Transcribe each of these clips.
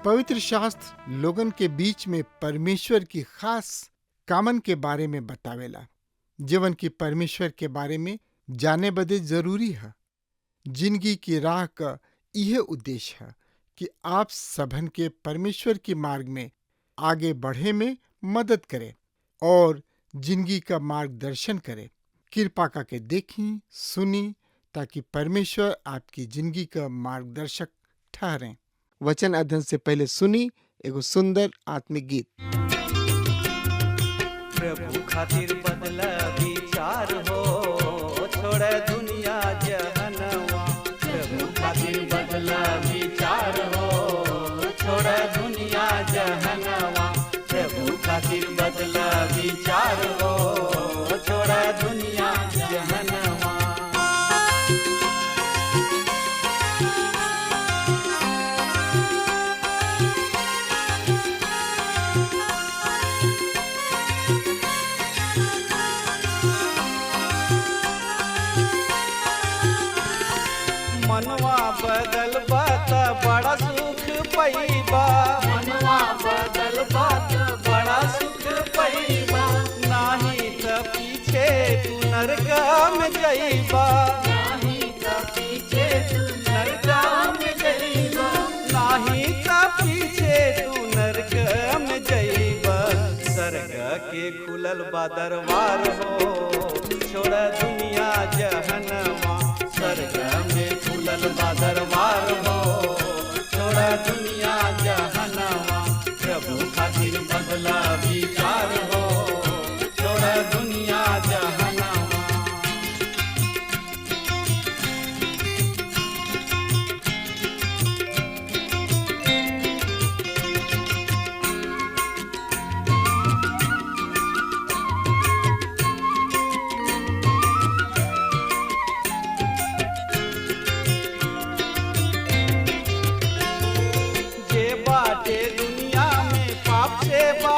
पवित्र शास्त्र लोगन के बीच में परमेश्वर की खास कामन के बारे में बतावेला, जीवन की परमेश्वर के बारे में जाने बदे जरूरी है। जिंदगी की राह का यह उद्देश्य है कि आप सबन के परमेश्वर की मार्ग में आगे बढ़े में मदद करे और जिंदगी का मार्गदर्शन करे। कृपा करके देखी सुनी ताकि परमेश्वर आपकी जिंदगी का मार्गदर्शक ठहरे। वचन अध्ययन से पहले सुनी एगो सुंदर आत्मिक गीत। प्रभु खातिर बदला विचार हो, छोड़ दुनिया जहनवा। प्रभु खातिर बदला विचार हो, छोड़ दुनिया जहनवा। प्रभु खातिर बदला विचार हो, छोड़ दुनिया जहनवा। मनवा बदल बात बड़ा सुख पैबा। मनवा बदल बात बड़ा सुख पैबा। नाही त पीछे तू नरका में जइबा। नाही त पीछे तू नरका में जइबा। नाही त पीछे तू नरका में जइबा। स्वर्ग के खुलल बा दरबार हो, छोड़ दुनिया जहनवा। स्वर्ग में खुलल बा दरबार हो, छोड़ दुनिया जहनवा। प्रभु खातिर बदला विचार हो, छोड़ दुनिया जहनवा।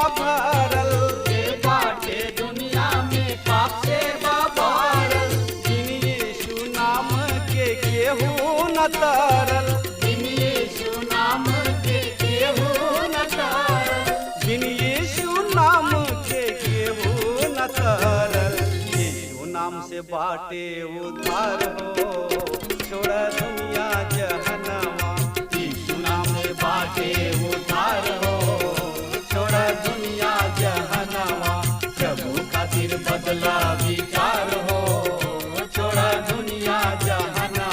भरल जे बाटे दुनिया में पाप से भरल। बिन यीशु नाम के केहू न तरल। बिन यीशु नाम के केहू न तरल। बिन यीशु नाम के केहू न तरल। यीशु नाम से बाटे उद्धार हो, छोड़ दुनिया जहनवा। यीशु नाम से बाटे उद्धार हो, छोड़ दुनिया जहनवा। प्रभु खातिर बदला विचार हो, छोड़ दुनिया जहनवा।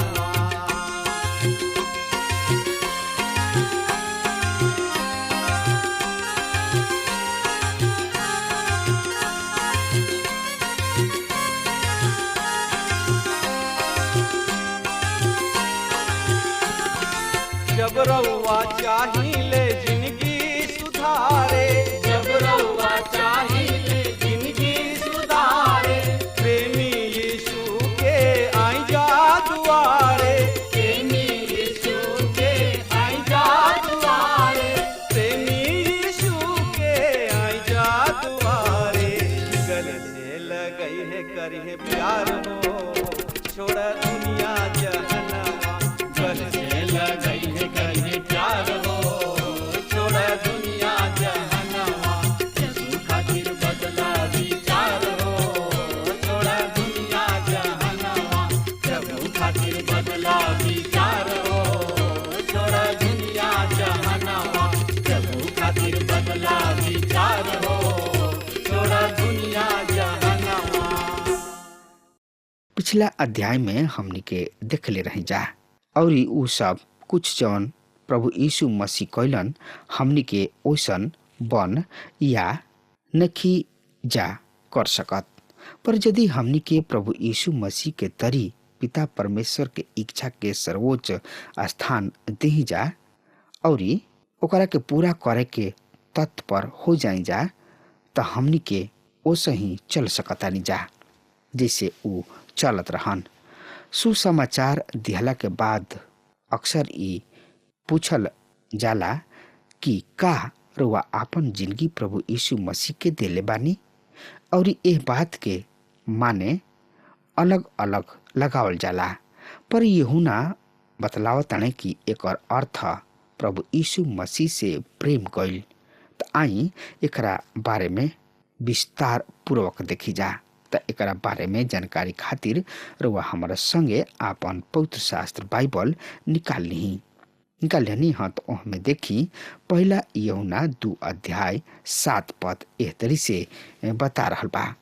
जब रउआ चाहिए जिंदगी सुधारे। जब रउआ चाहिए जिंदगी सुधारे। प्रेमी यीशु के आई जा दुआरे। प्रेमी यीशु के आई जा दुआरे। प्रेमी यीशु के आई जा दुआरे। गले से लगई है करी है प्यार हो, छोड़ दुनिया जहनवा। गले से लगई है करी है प्यार हो, छोड़ दुनिया जहनवा। यीशु खातिर बदला विचार हो, छोड़ दुनिया जहनवा। प्रभु खातिर बदला विचार हो, छोड़ दुनिया जहनवा। प्रभु खातिर बदला विचार हो, छोड़ दुनिया जहनवा। पिछला अध्याय में हमनी के देखले रही जा और उ सब कुछ जौन प्रभु यीशु मसीह कैलन हमनी के ओसन बन या नखी जा कर सकत। पर यदि हमनी के प्रभु यीशु मसीह के तरी पिता परमेश्वर के इच्छा के सर्वोच्च स्थान दे जा और ओकरा के पूरा करे के तत्पर हो जाई जा, तो हमनी के ओसे ही चल सकतानी जा जैसे ऊ चलत रहन। सुसमाचार दिहला के बाद अक्सर ई पूछल जाला कि का रुआ आपन जिंदगी प्रभु यीशु मसीह के देले बानी, और एह बात के माने अलग अलग लगावल जाला। पर यूहन्ना बतलावताने कि एकर अर्थ प्रभु यीशु मसीह से प्रेम कइल। त आई एकरा बारे में विस्तार पूर्वक देखी जा। त एकरा बारे में जानकारी खातिर रुआ हमारा संगे आपन पवित्र शास्त्र बाइबल निकाल लेनी हाँ। तो ओहमे देखी पहला यूहन्ना 2:7 एह तरी से बता रहल बा।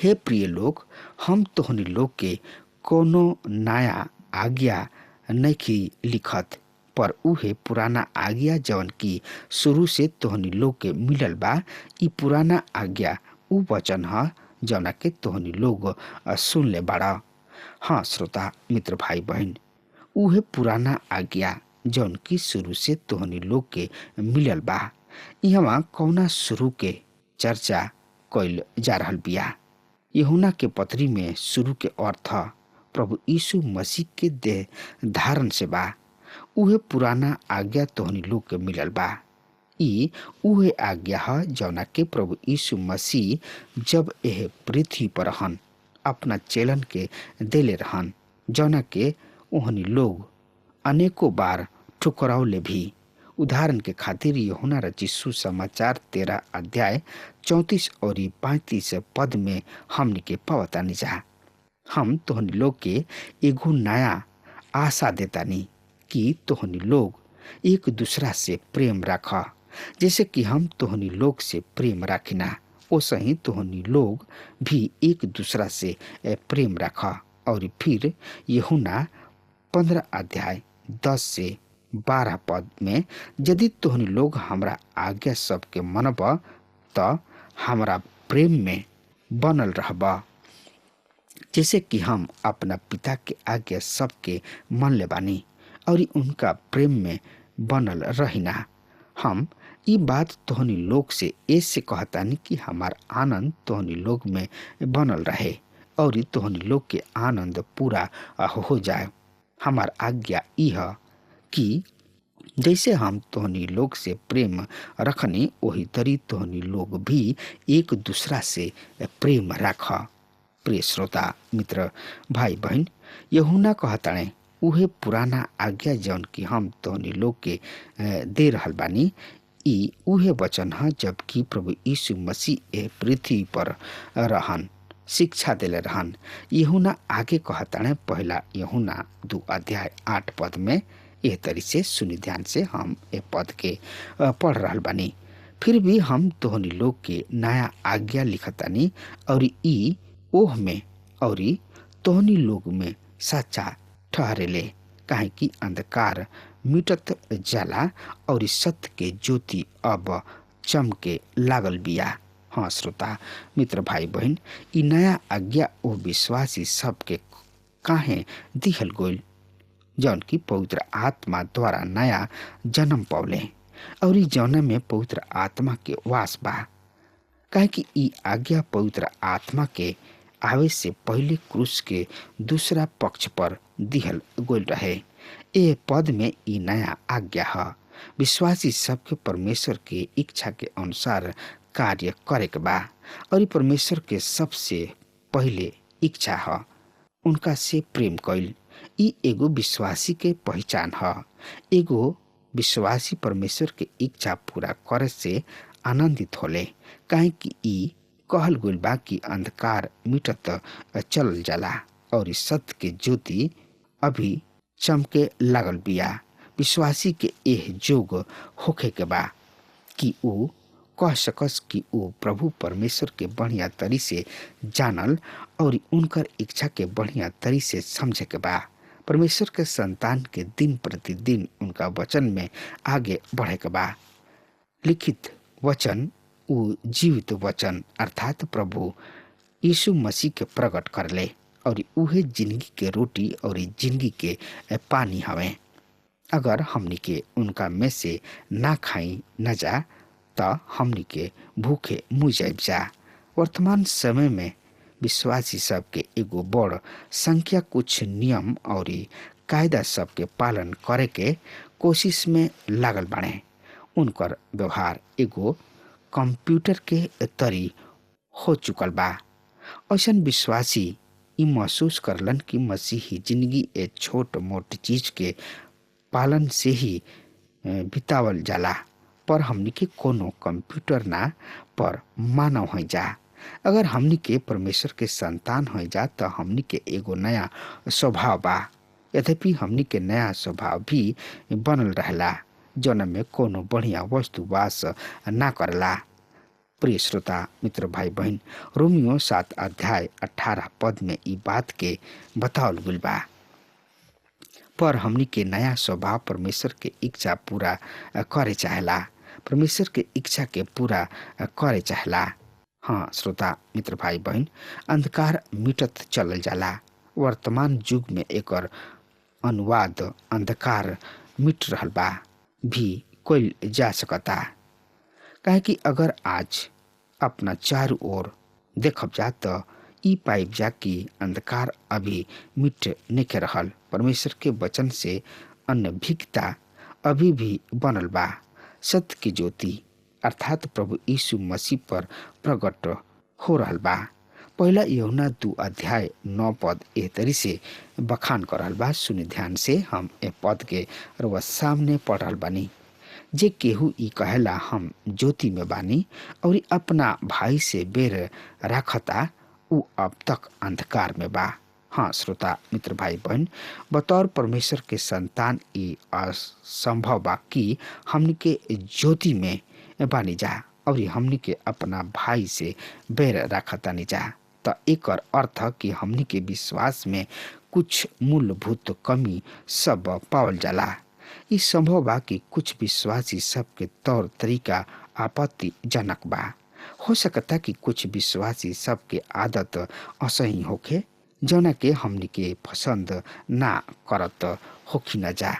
हे प्रिय लोग, हम तोहनी लोग के कोनो नया आज्ञा नहीं लिखत, पर उहे पुराना आज्ञा जवन की शुरू से तोहनी लोग के मिलल बा। ई पुराना आज्ञा उ वचन ह जवना के तोहनी लोग सुन ले बाड़ा। हाँ श्रोता मित्र भाई बहन, उहे पुराना आज्ञा जौन की शुरू से तोहनी लोग के मिलल बा। इहवा कौना शुरू के चर्चा कइल जा रहल बिया। यूहन्ना के पत्री में शुरू के अर्थ प्रभु यीशु मसीह के देह धारण से बा। उहे पुराना आज्ञा तोहनी लोग के मिलल बा। ई उहे आज्ञा ह जौना के प्रभु यीशु मसीह जब एह पृथ्वी पर रहन अपना चेलन के देले रहन, जौना के ओहनी लोग अनेकों बार ठुकरावले भी। उदाहरण के खातिर यूहन्ना रचित सुसमाचार 13:34 और 35 में हमनी के पावतानी जा। हम तोहनी लोग के एगो नया आशा देतानी कि तोहनी लोग एक दूसरा से प्रेम रखा, जैसे कि हम तोहनी लोग से प्रेम राखिना, ओसे ही तोहनी लोग भी एक दूसरा से प्रेम रखा। और फिर यूहन्ना 15:10-12 में यदि तोहनी लोग हमरा आज्ञा सबके मनब त हमरा प्रेम में बनल रहबा, जैसे कि हम अपना पिता के आज्ञा सबके मन ले बानी और उनका प्रेम में बनल रहिना। हम ई बात तोहनी लोग से ऐसे कहतानी कि हमार आनंद तोहनी लोग में बनल रहे और तोहनी लोग के आनंद पूरा हो जाए। हमार आज्ञा ई है कि जैसे हम तोहनी लोग से प्रेम रखनी, वही तरी तोहनी लोग भी एक दूसरा से प्रेम रख। प्रिय श्रोता मित्र भाई बहन, यूहन्ना कहताणे उहे पुराना आज्ञा जौन कि हम तोहनी लोग के दे रहल बानी, ई उहे वचन है जबकि प्रभु यीशु मसीह ए पृथ्वी पर रहन शिक्षा देले रहन। यूहन्ना आगे कहताणे पहला यूहन्ना 2:8 में एह तरी से सुनी ध्यान से हम ए पद के पढ़ रहल बानी। फिर भी हम तोहनी लोग के नया आज्ञा लिखतानी और ई ओह में और तोहनी लोग में सच्चा ठहरेले, काहे कि अंधकार मिटत जाला और सत्य के ज्योति अब चमके लागल बिया। हाँ श्रोता मित्र भाई बहन, ई नया आज्ञा ओ विश्वासी सबके काहे दिहल गइल जौन की पवित्र आत्मा द्वारा नया जन्म पौले और जौना में पवित्र आत्मा के वास बा। काहे कि ई आज्ञा पवित्र आत्मा के आवे से पहले क्रूस के दूसरा पक्ष पर दिहल गइल रहे। ए पद में ई नया आज्ञा है विश्वासी सबके परमेश्वर के इच्छा के अनुसार कार्य करे के बा और परमेश्वर के सबसे पहले इच्छा है उनका से प्रेम कइल। ई एगो विश्वासी के पहचान है। एगो विश्वासी परमेश्वर के इच्छा पूरा करे से आनंदित होले, काहे कि ई कहल गइल बा कि अंधकार मिटत चल जाला और सत्य के ज्योति अभी चमके लागल बिया। विश्वासी के एह जोग होखे के बा कि ऊ कह सकस कि ऊ प्रभु परमेश्वर के बढ़िया तरी से जानल और उनकर इच्छा के बढ़िया तरी से समझे के बा। परमेश्वर के संतान के दिन प्रतिदिन उनका वचन में आगे बढ़े के बा। लिखित वचन ऊ जीवित वचन अर्थात प्रभु यीशु मसीह के प्रकट करले और उहे जिंदगी के रोटी और जिंदगी के पानी हवे। अगर हमनी के उनका में से ना खाई न जा त हमनी के भूखे मुँह जाइब जा। वर्तमान समय में विश्वासी सब के एगो बड़ संख्या कुछ नियम और कायदा सब के पालन करे के कोशिश में लागल बाड़े। उनकर व्यवहार एगो कंप्यूटर के तरी हो चुकल बा। ऐसन विश्वासी ई महसूस करलन कि मसीही जिंदगी ए छोट मोट चीज के पालन से ही बितावल जाला, पर हमनी के कोनो कंप्यूटर ना पर मानव हो जा। अगर हमनी के परमेश्वर के संतान हो जा तो हमनी के एगो नया स्वभाव बा। यद्यपि हमनी के नया स्वभाव भी बनल रहला जौन में कोनो बढ़िया वस्तु वास ना करला। प्रिय श्रोता मित्र भाई बहन, रोमियो 7 अध्याय 18 पद में ई बात के बतावल गइल बा। पर हमनी के नया स्वभाव परमेश्वर के इच्छा पूरा करे चाहेला। परमेश्वर के इच्छा के पूरा करे चाहेला। हाँ श्रोता मित्र भाई बहन, अंधकार मिटत चलल जाला। वर्तमान युग में एकर अनुवाद अंधकार मिट रहल बा भी कोई जा सकता। काहे कि अगर आज अपना चारों ओर देखब जा तो ई पाइब जा कि अंधकार अभी मिट नहीं रहल। परमेश्वर के वचन से अनभिज्ञता अभी भी बनल बा। सत्य की ज्योति अर्थात प्रभु यीशु मसीह पर प्रकट हो रहल बा। पहला यूहन्ना 2 अध्याय 9 पद एह तरी से बखान कर रहल बा। सुनि ध्यान से, हम ए पद के रउआ सामने पढ़ रहल बानी। जे केहू ई कहेला हम ज्योति में बानी और अपना भाई से बेर राखता, उ अब तक अंधकार में बा। हाँ श्रोता मित्र भाई बहन, बतौर परमेश्वर के संतान ई असंभव बा कि हमनी के ज्योति में बानी जा और हमनी के अपना भाई से बेर राखतानी जा। तो एकर अर्थ कि हमनी के विश्वास में कुछ मूलभूत कमी सब पावल जाला। ई संभव बा कि कुछ विश्वासी सबके तौर तरीका आपत्तिजनक बा। हो सकता कि कुछ विश्वासी सबके आदत असही होखे जौना के हमनी के पसंद ना करत होखी न जा।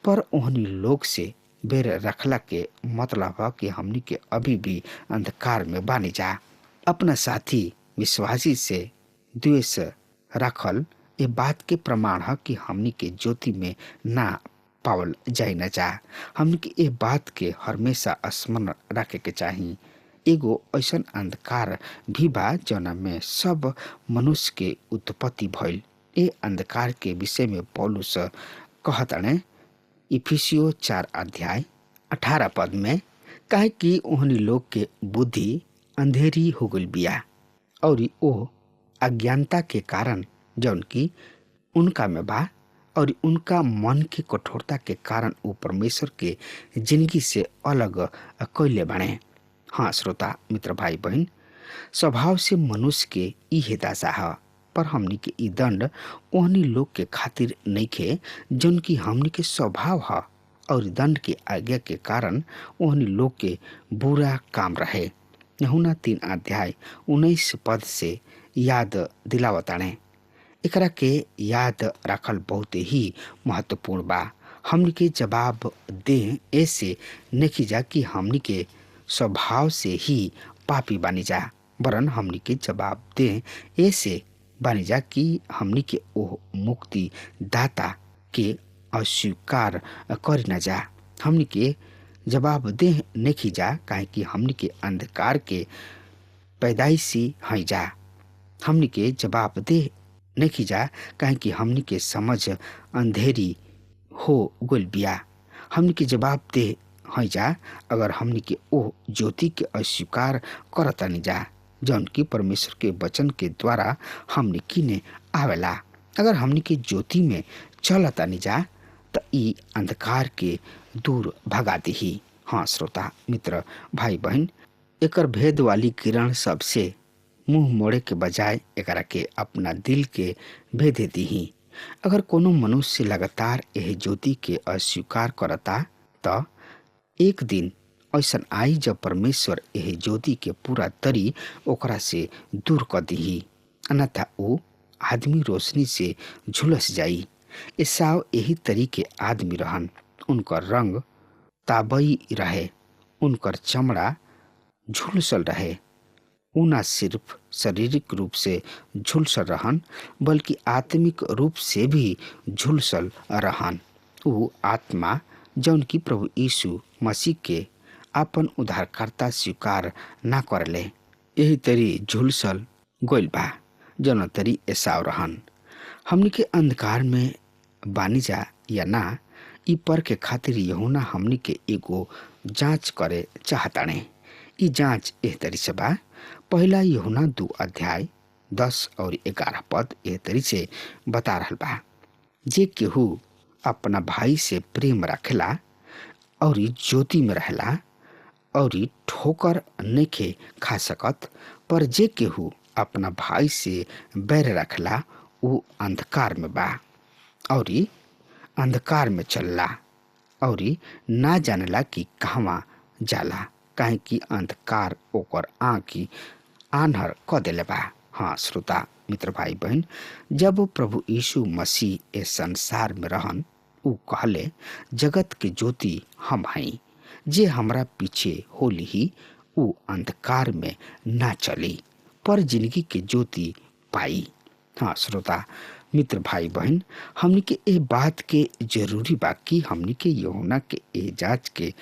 पर ओहनी लोग से बेर रखला के मतलब है कि हमनी के अभी भी अंधकार में बानी जा। अपना साथी विश्वासी से द्वेष रखल ये बात के प्रमाण है कि हमनी के ज्योति में ना पावल जाए न जा। हमनी के ये बात के हमेशा स्मरण रखे के चाहिए। एगो ऐसन अंधकार भी बा जौना में सब मनुष्य के उत्पत्ति भइल। ए अंधकार के विषय में पौलुस कहताने इफिसियो 4 अध्याय 18 पद में, काहे कि ओहनी लोग के बुद्धि अंधेरी हो गइल बिया और ओ अज्ञानता के कारण जौन की उनका में बा और उनका मन के कठोरता के कारण वो परमेश्वर के जिंदगी से अलग कैले बने। हाँ श्रोता मित्र भाई बहन, स्वभाव से मनुष्य के ई दशा है, पर हमनी के ई दंड ओहनी लोग के खातिर नहीं खे जौन की हमनी के स्वभाव है और दंड के आज्ञा के कारण ओहनी लोग के बुरा काम रहे। यूहन्ना 3 अध्याय 19 पद से याद दिलावताने। एकरा के याद रखल बहुत ही महत्वपूर्ण बा। हमनी के जवाब दे ऐसे नहीं जा कि हमनी के स्वभाव से ही पापी बानी जा, वरन हमनी के जवाब दे ऐसे बानी जा कि हमनी के ओह मुक्ति दाता के अस्वीकार कर न जा। हमनी के जवाब दे नहीं जा काहे कि हमनी के अंधकार के पैदाइशी हैं जा। हमनी के जवाब दे नहीं जा काहे कि हमनी के समझ अंधेरी हो गइल बिया। हमनी के जवाब दे हैं जा अगर हमनी के ओ ज्योति के अस्वीकार करतानी जा जौन की परमेश्वर के वचन के द्वारा हमनी किने आवेला। अगर हमनी के ज्योति में चलतानी जा तो ई अंधकार के दूर भगा देही। हाँ श्रोता मित्र भाई बहन, एकर भेद वाली किरण सबसे मुंह मोड़े के बजाय एकरा के अपना दिल के भेदे दीही। अगर कोनो मनुष्य लगातार यह ज्योति के अस्वीकार करता तो एक दिन ऐसा आई जब परमेश्वर यह ज्योति के पूरा तरी ओकरा से दूर कर दीही, अन्यथा वो आदमी रोशनी से झुलस जाई। एसाव यही तरीके आदमी रहन। उनकर रंग ताबई रहे, उनकर चमड़ा झुलसल रहे। उ ना सिर्फ शारीरिक रूप से झुलसल रहन बल्कि आत्मिक रूप से भी झुलसल रहन। उ आत्मा जौन की प्रभु यीशु मसीह के आपन उद्धारकर्ता स्वीकार ना करले, यही तरी झुलसल गोइल बा जौन तरी एसाव रहन। हमनी के अंधकार में बानी जा या ना, ई पर के खातिर यूहन्ना हमनी के एगो जांच करे चाहताने। ई जांच एह तरी से बा। पहला यूहन्ना 2 अध्याय 10 और 11 पद एह तरी से बता रहल बा, जे केहू अपना भाई से प्रेम रखेला और ज्योति में रहेला और ठोकर नइखे खा सकत, पर जे केहू अपना भाई से बैर रखेला उ अंधकार में बा और अंधकार में चलला और ना जानेला कि कहवा जाला, काहे कि अंधकार ओकर आँखी आन्हर क देले बा। हाँ श्रोता मित्र भाई बहन, जब प्रभु यीशु मसीह इस संसार में रहन, उ कहले, जगत के ज्योति हम हई, जे हमरा पीछे होली ही उ अंधकार में ना चली पर जिंदगी के ज्योति पाई। हाँ श्रोता मित्र भाई बहन, हमनी के ए बात के जरूरी बा कि हमनी के यूहन्ना के ए जांच के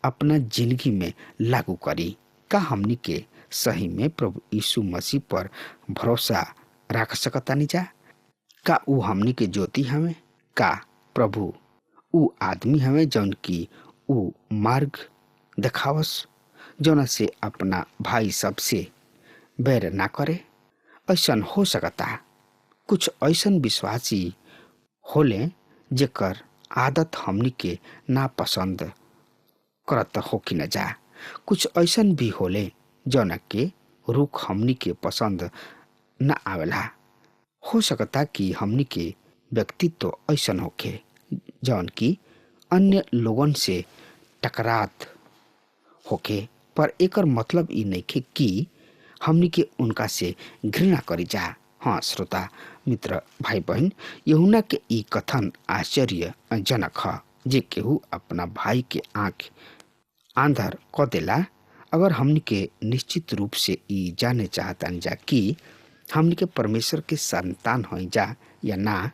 अपना जिंदगी में लागू करी। का हमनी के सही में प्रभु यीशु मसीह पर भरोसा रख सकतानी जा? का उ हमनी के ज्योति हमें? का प्रभु उ आदमी हमें जौन की उ मार्ग देखावस, जौना से अपना भाई सबसे बैर ना करे? ऐसन हो सकता। कुछ ऐसन विश्वासी होले जेकर आदत हमनी के ना पसंद करत हो कि न जा। कुछ ऐसन भी होले जौना के रुख हमनी के पसंद न आवेला। हो सकता कि हमनी के व्यक्तित्व ऐसन होखे जौन की अन्य लोगन से टकरात होखे, पर एकर मतलब ई नइखे कि हमनी के उनका से घृणा करी जा। हाँ श्रोता मित्र भाई बहन, यूहन्ना के ई कथन आश्चर्यजनक ह। जे केहू अपना भाई के आँख आंधर क देला, अगर हमनी के निश्चित रूप से ई जाने चाहतानी जा कि हमनी के परमेश्वर के संतान हई जा या ना,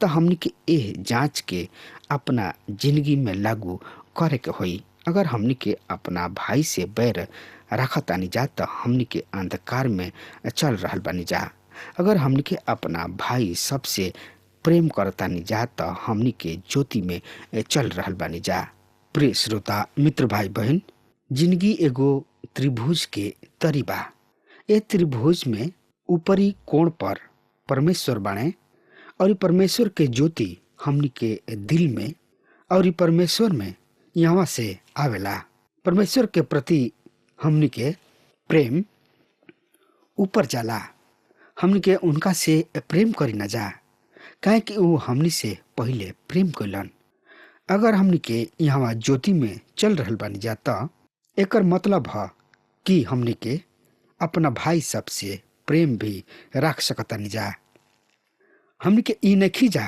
तो हमनी के एह जांच के अपना जिंदगी में लागू करे के होई। अगर हमनी के अपना भाई से बैर रखतानी जा तो हमनी के अंधकार में चल रहल बानी जा। अगर हमनी के अपना भाई सबसे प्रेम करतानी जा तो हमनी के ज्योति में चल रहल बानी जा। प्रिय श्रोता मित्र भाई बहन, जिंदगी एगो त्रिभुज के तरी बा। ए त्रिभुज में ऊपरी कोण पर परमेश्वर बाणे और परमेश्वर के ज्योति हमनी के दिल में और परमेश्वर में यहाँ से आवेला। परमेश्वर के प्रति हमनी के प्रेम ऊपर जाला। हमनी के उनका से प्रेम करी न जा, काहे कि वो हमनी से पहले प्रेम कइलन। अगर हमनी के यहाँ ज्योति में चल रहल बानी जा त एकर मतलब ह कि हमनी के अपना भाई सबसे प्रेम भी रख सकतानी जा। हमनी के ई नइखी जा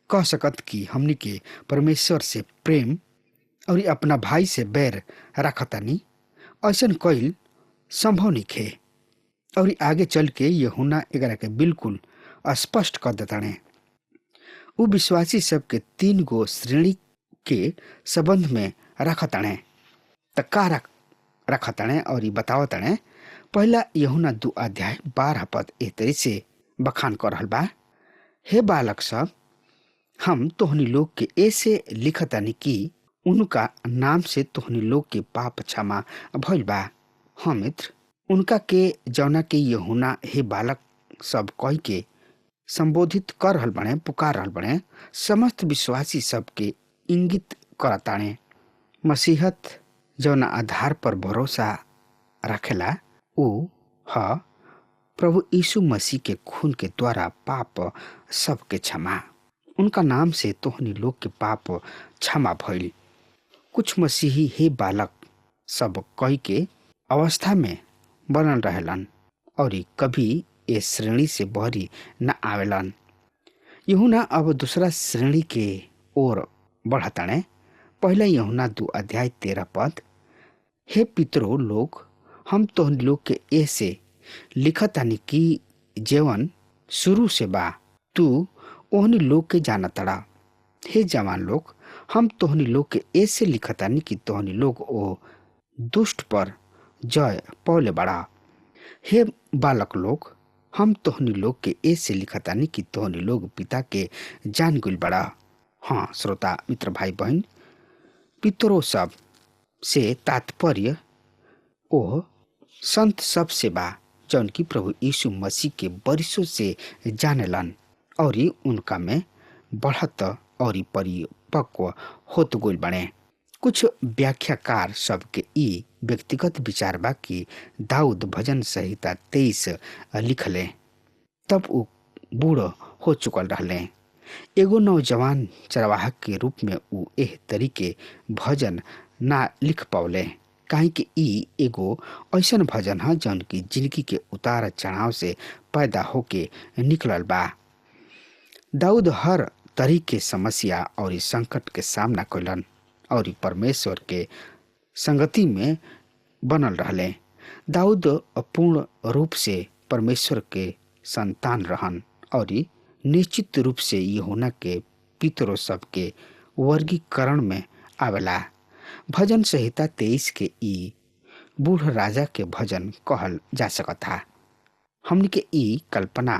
कह सकत कि हमनी के परमेश्वर से प्रेम और अपना भाई से बैर रखतानी। ऐसन कइल संभव नइखे। और आगे चल के यूहन्ना एकरा के बिल्कुल स्पष्ट कर देताने। उ विश्वासी सब के 3 गो श्रेणी के संबंध में रखताने। त का रखताने और बतावताने। पहला यूहन्ना 2 अध्याय 12 पद एह तरी से बखान कर रहल बा, हे बालक सब, हम तोहनी लोग के ऐसे लिखतानी कि उनका नाम से तोहनी लोग के पाप क्षमा भइल बा। हाँ मित्र, उनका के जौना के यूहन्ना हे बालक सब कह के संबोधित कर रहल बने, पुकार रहल बने, समस्त विश्वासी सब के इंगित करताने। मसीहत जौना आधार पर भरोसा रखेला उ ह प्रभु यीशु मसीह के खून के द्वारा पाप सबके क्षमा। उनका नाम से तोहनी लोग के पाप क्षमा भइल। कुछ मसीही हे बालक सब कह के अवस्था में बनल रहेलन और कभी ए श्रेणी से बहरी न आवेलन। यूहन्ना अब दूसरा श्रेणी के ओर बढ़ताणे। पहला यूहन्ना 2:13 हे पितरो लोग, हम तोहन लोग के ऐसे लिखतानी कि जेवन शुरू से बा तू ओहनी लोग के जानतड़ा। हे जवान लोग, हम तोहनी लोग के ऐसे लिखतानी कि तोहनी लोग ओ दुष्ट पर जय पौले बड़ा। हे बालक लोग, हम तोहनी लोग के ऐसे लिखतानी कि तोहनी लोग पिता के जान गुल बड़ा। हाँ श्रोता मित्र भाई बहन, पितरो सब से तात्पर्य ओ संत सब से बा जौन की प्रभु यीशु मसीह के बरिसों से जानेलन और उनका में बढ़त और परिपक्व होत गोल बने। कुछ व्याख्याकार सबके ई व्यक्तिगत विचार बा कि दाऊद भजन संहिता 23 लिखले तब वो बूढ़ हो चुकल रहले। एगो नौजवान चरवाहक के रूप में ऊ एह तरीके भजन ना लिख पावले, काहे कि ई एगो ऐसन भजन है जौन की जिंदगी के उतार चढ़ाव से पैदा होके निकलल बा। दाऊद हर तरीके समस्या और संकट के सामना कैलन और परमेश्वर के संगति में बनल रहले। दाऊद पूर्ण रूप से परमेश्वर के संतान रहन और निश्चित रूप से यूहन्ना के पितरों सब के वर्गीकरण में आवेला। भजन संहिता 23 के ई बूढ़ राजा के भजन कहल जा सकता। हमने के ई कल्पना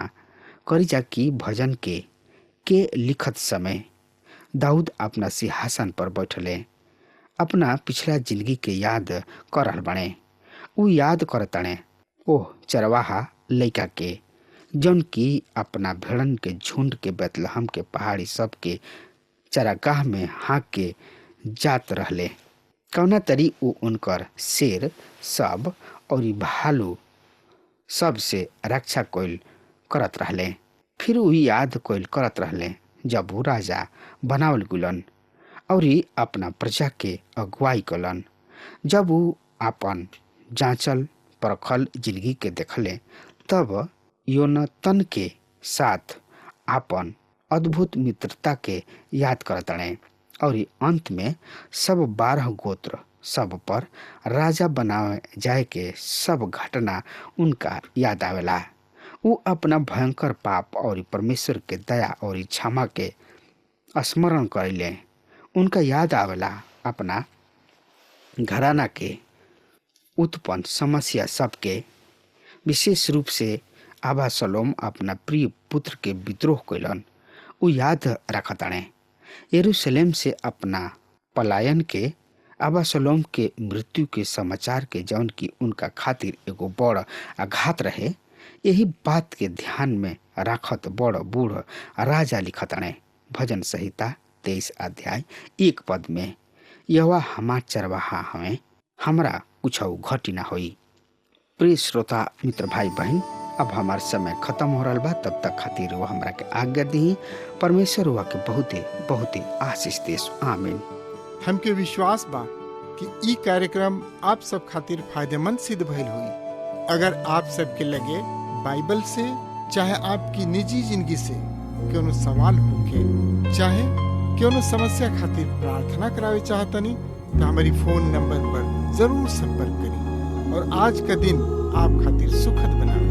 करी जा कि भजन के लिखत समय दाऊद अपना सिंहासन पर बैठले अपना पिछला जिंदगी के याद कर रहल बने। उ याद करतने ओह चरवाहा लइका के जौन की अपना भेड़न के झुंड के बेतलहम के पहाड़ी सब के चरागाह में हाँक के जात रहले। कौना तरी उ उनकर शेर सब और भालू सब से रक्षा कोइल करत रहले। फिर उ याद कोइल करत रहले जब वो राजा बनावल गुलन और अपना प्रजा के अगुवाई कलन। जब वो अपन जांचल परखल जिंदगी के देखले तब योनातन के साथ आपन अद्भुत मित्रता के याद करतने और अंत में सब 12 गोत्र सब पर राजा बनावे जाए के सब घटना उनका याद आवेला। वो अपना भयंकर पाप और परमेश्वर के दया और क्षमा के स्मरण करेले। उनका याद आवेला अपना घराना के उत्पन्न समस्या सबके, विशेष रूप से अबशालोम अपना प्रिय पुत्र के विद्रोह कैलन। उ याद रखताणे यरूशलेम से अपना पलायन के, अबशालोम के मृत्यु के समाचार के जौन की उनका खातिर एगो बड़ आघात रहे। यही बात के ध्यान में राखत बड़ बूढ़ राजा लिखताणे भजन संहिता 23:1 में, यहोवा हमार चरवाहा हमें, हमरा कुछ घटी ना होई। प्रिय श्रोता मित्र भाई बहन, अब हमार समय खत्म हो रहा बा। तब तक खातिर वो हमरा के आज्ञा दी। परमेश्वर हुआ के बहुते आशीष देस। आमीन। हमके विश्वास बा कि ई कार्यक्रम आप सब खातिर फायदेमंद सिद्ध भइल होई। अगर आप सबके लगे बाइबल से चाहे आपकी निजी जिंदगी से कोनो सवाल होके चाहे कोनो समस्या खातिर प्रार्थना करावे चाहतनी तो हमारी फोन नंबर पर जरूर संपर्क करी और आज का दिन आप खातिर सुखद बनावे।